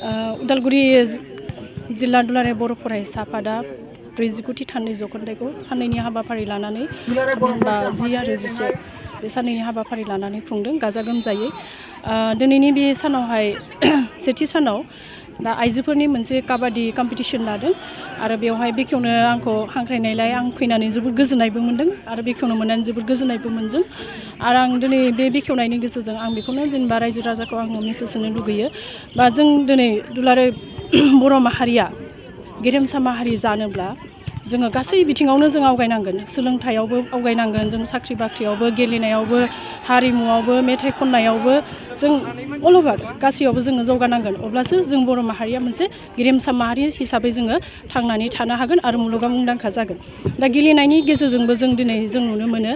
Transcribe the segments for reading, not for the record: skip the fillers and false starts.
उदालगुरि जिल्ला दुलाराय बर' फरायसा आफादा 49थि थान्दै जख'न्थाइखौ साननैनि हाबाफारि लानानै बा 10 आरो 11 बे साननैनि हाबाफारि लानानै खुंदों गाजा गोमजायै। दिनैनि बे सानावहाय सेथि सानाव दा आइजोफोरनि मोनसे काबादि कम्पिटिशन लादों आरो बेवहाय बेखेवनो आंखौ हांख्रायनायलाय आं फैनानै जोबोद गोजोननायबो मोनदों आरो बेखेवनो मोननानै जोबोद गोजोननायबो मोनदों आरो आं दिनै बे बेखेवनायनि गेजेरजों आं बेखौनो जेनेबा रायजो राजाखौ आङो मेसेज होनो लुगैयो बा जों दिनै दुलाराय बर' माहारिया गेरेमसा माहारि जानोब्ला जोङो गासै बिथिङावनो जों आवगायनांगोन। सोलोंथायावबो आवगायनांगोन, जों साख्रि बाख्रियावबो, गेलेनायावबो, हारिमुआवबो, मेथाइ खननायावबो, जों अल अभार गासैयावबो जोङो जौगानांगोन। अब्लासो जों बर' माहारिया मोनसे गेरेमसा माहारि हिसाबै जोङो थांनानै थानो हागोन आरो मुलुगाव मुंदांखा जागोन। दा गेलेनायनि गेजेरजोंबो जों दिनै जों नुनो मोनो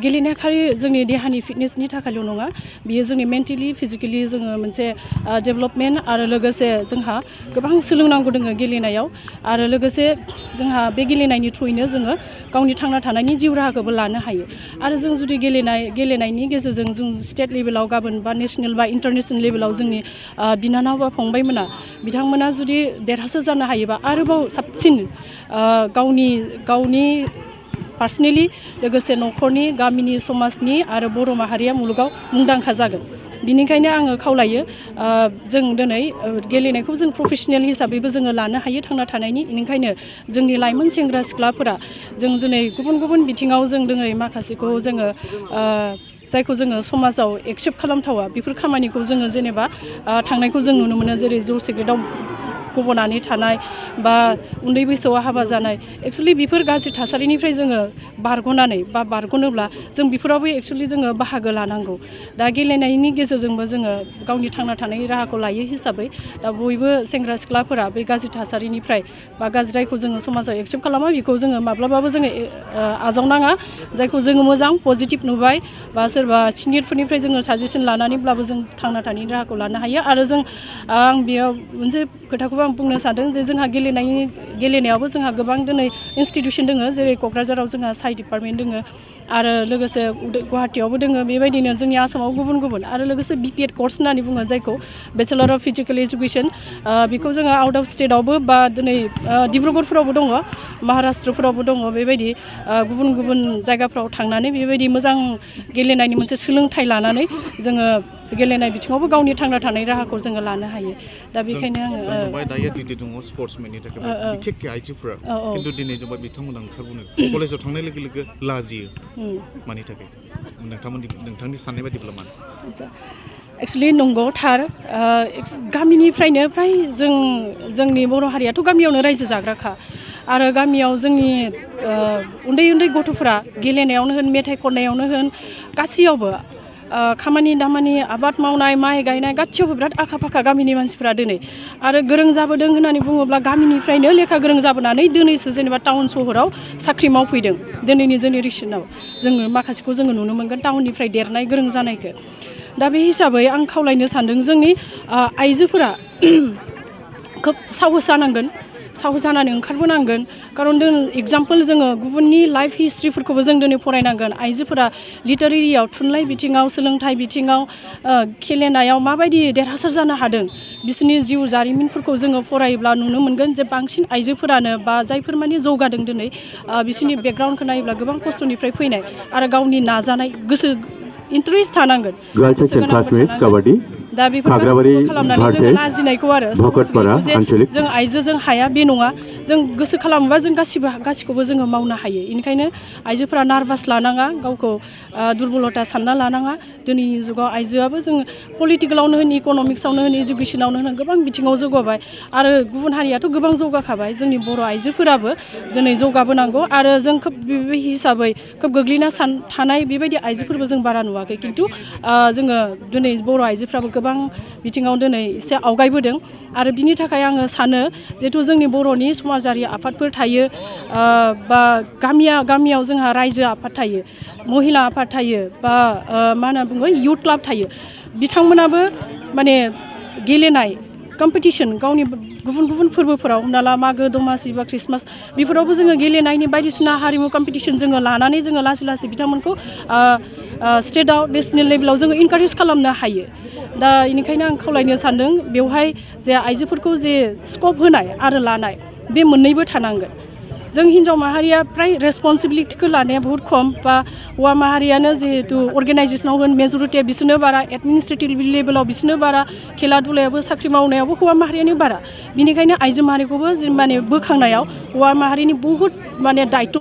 गेलेनाया खालि जोंनि देहानि फिटनेसनि थाखायल' नङा, बियो जोंनि मेन्टेलि फिजिकेलि जोङो मोनसे डेभेलपमेन्ट आरो लोगोसे जोंहा गोबां सोलोंनांगौ दङ गेलेनायाव आरो लोगोसे जोंहा बे गेलेनायनि थ्रुयैनो जोङो गावनि थांना थानायनि जिउ राहाखौबो लानो हायो आरो जों जुदि गेलेनायनि गेजेरजों जों स्टेट लेभेलाव गाबोन बा नेसनेल बा इन्टारनेसनेल लेभेलाव जोंनि बिनानाव बा फंबायमोना बिथांमोना जुदि देरहासार जानो हायोबा आरोबाव साबसिन गावनि पार्सनेलि लोगोसे न'खरनि गामिनि समाजनि आरो बर' माहारिया मुलुगाव मुंदांखा जागोन। बिनिखायनो आङो खावलायो जों दिनै गेलेनायखौ जों प्रफेसनेल हिसाबैबो जोङो लानो हायो थांना थानायनि। बेनिखायनो जोंनि लाइमोन सेंग्रा सिख्लाफोरा जों दिनै गुबुन गुबुन बिथिङाव जों दिनै माखासेखौ जोङो जायखौ जोङो समाजाव एक्सेप्ट खालामथावा बेफोर खामानिखौ जोङो जेनेबा थांनायखौ जों नुनो मोनो, जेरै जौ सिगारेटआव गब'नानै थानाय बा उन्दै बैसोआव हाबा जानाय। एक्सुवेलि बेफोर गाज्रि थासारिनिफ्राय जोङो बारग'नोब्ला जों बेफोरावबो एक्सुवेलि जोङो बाहागो लानांगौ। दा गेलेनायनि गेजेरजोंबो जोङो गावनि थांना थानायनि राहाखौ लायो हिसाबै दा बयबो सेंग्रा सिख्लाफोरा बे गाज्रि थासारिनिफ्राय बा गाज्रि जायखौ जोङो समाजाव एक्सेप्ट खालामा बेखौ जोङो माब्लाबाबो जोङो आजावनाङा। जायखौ जोङो मोजां पजिटिभ नुबाय बा सोरबा सिनियरफोरनिफ्राय जोङो साजेसन लानानैब्लाबो जों थांना थानायनि राहाखौ लानो हायो आरो आं बेयाव मोनसे खोथाखौबो आं बुंनो सानदों जे जोंहा गेलेनायावबो जोंहा गोबां दिनै इन्सटिटिउसन दङ, जेरै क'क्राझाराव जोंहा साइ डिपार्टमेन्ट दङ आरो लोगोसे गुवाहाटियावबो दङ, बेबायदिनो जोंनि आसामाव गुबुन गुबुन आरो लोगोसे BPED कर्स होननानै बुङो जायखौ बेचेलर अफ फिजिकेल इडुकेसन। बेखौ जोङो आउट अफ स्टेटआवबो बा दिनै डिब्रुगड़फोरावबो दङ, महाराष्ट्रफोरावबो दङ, बेबायदि गुबुन गुबुन जायगाफ्राव थांनानै बेबायदि मोजां गेलेनायनि मोनसे सोलोंथाइ लानानै जोङो गेलेनाय बिथिङावबो गावनि थांना थानाय राहाखौ जोङो लानो हायो। दा बेखायनो आङो दायो दिनै दङ स्पर्ट्समेननि थाखाय बिखेखखे आइजोफोरा खिन्थु दिनै जोंबा बिथांमोना ओंखारबोनो कलेजाव थांनाय लोगो लोगो लाजियो, मानि थाखाय नोंथांनि साननाय बायदिब्ला मानो? एक्सुवेलि नंगौ, थार। गामिनिफ्रायनो फ्राय जोंनि बर' हारियाथ' गामियावनो रायजो जाग्राखा आरो गामियाव जोंनि उन्दै उन्दै गथ'फोरा गेलेनायावनो होन, मेथाइ खननायावनो होन, गासैयावबो खामानि दामानि आबाद मावनाय, माइ गायनाय गासैयावबो बिराद आखा फाखा गामिनि मानसिफ्रा दिनै आरो गोरों जाबोदों होननानै बुङोब्ला गामिनिफ्रायनो लेखा गोरों जाबोनानै दिनैसो जेनेबा टाउन सहराव साख्रि मावफैदों। दिनैनि जेनेरेसनाव जोङो माखासेखौ जोङो नुनो मोनगोन टाउननिफ्राय देरनाय गोरों जानायखौ। दा बे हिसाबै आं खावलायनो सानदों जोंनि आइजोफोरा खोब साहस जानांगोन, साहस जानानै ओंखारबोनांगोन। खारन जों एगजाम्पोल जोङो गुबुननि लाइफ हिस्ट्रिफोरखौबो जों दिनै फरायनांगोन। आइजोफोरा लिटारेरियाव, थुनलाइ बिथिङाव, सोलोंथाइ बिथिङाव, गेलेनायाव माबायदि देरहासार जानो हादों, बिसोरनि जिउ जारिमिनफोरखौ जोङो फरायोब्ला नुनो मोनगोन जे बांसिन आइजोफोरानो बा जायफोर माने जौगादों दिनै बिसोरनि बेकग्राउन्डखौ नायोब्ला गोबां खस्थ'निफ्राय फैनाय आरो गावनि नाजानाय गोसो इन्टारेस्ट थानांगोन, गोसो गोनांबो थानांगोन। दा बेफोर गासैखौबो खालामनानै जोङो लाजिनायखौ आरो साहस गैयैखौ जे जों आइजोजों हाया बे नङा। जों गोसो खालामोबा जों गासिखौबो जोङो मावनो हायो। बेनिखायनो आइजोफोरा नार्भास लानाङा, गावखौ दुरबलथा सानना लानाङा। दिनैनि जुगाव आइजोआबो जों पलिटिकेलावनो होन, इक'नमिक्सआवनो होन, इडुकेसनावनो होन गोबां बिथिङाव जौगाबाय आरो गुबुन हारियाथ' गोबां जौगाखाबाय। जोंनि बर' आइजोफोराबो दिनै जौगाबोनांगौ आरो जों खोब बे हिसाबै खोब गोग्लैना थानाय बेबायदि आइजोफोरबो जों बारा नुवाखै। खिन्थु जोङो दिनै बर' आइजोफ्राबो गोबां बिथिङाव दिनै एसे आवगायबोदों आरो बिनि थाखाय आङो सानो जिहेथु जोंनि बर'नि समाजारि आफादफोर थायो बा गामियाव जोंहा रायजो आफाद थायो, महिला आफाद थायो बा मा होनना बुङो इयुथ क्लाब थायो, बिथांमोनाबो माने गेलेनाय कम्पिटिसन गावनि गुबुन गुबुन फोरबोफोराव हमना ला मागो दमासि बा ख्रिस्टमास बेफोरावबो जोङो गेलेनायनि बायदिसिना हारिमु कम्पिटिसन जोङो लानानै जोङो लासै लासै बिथांमोनखौ स्टेटआव नेसनेल लेभेलाव जोङो इनकारेज खालामनो हायो दा बेनिखायनो आं खावलायनो सानदों बेवहाय जे आइजोफोरखौ जे स्कप होनाय आरो लानाय बे मोननैबो थानांगोन जों हिन्जाव माहारिया फ्राय रेसपन्सिबिलिटिखौ लानाया बहुत खम बा हौवा माहारियानो जिहेतु अर्गेनाइजेसनाव होन मेजरिटिया बिसोरनो बारा एडमिनिस्ट्रेटिभ लेभेलाव बिसोरनो बारा खेला दुलायावबो साख्रि मावनायावबो हौवा माहारियानो बारा बिनिखायनो आइजो माहारिखौबो माने बोखांनायाव हौवा माहारिनि बहुत माने दायित्व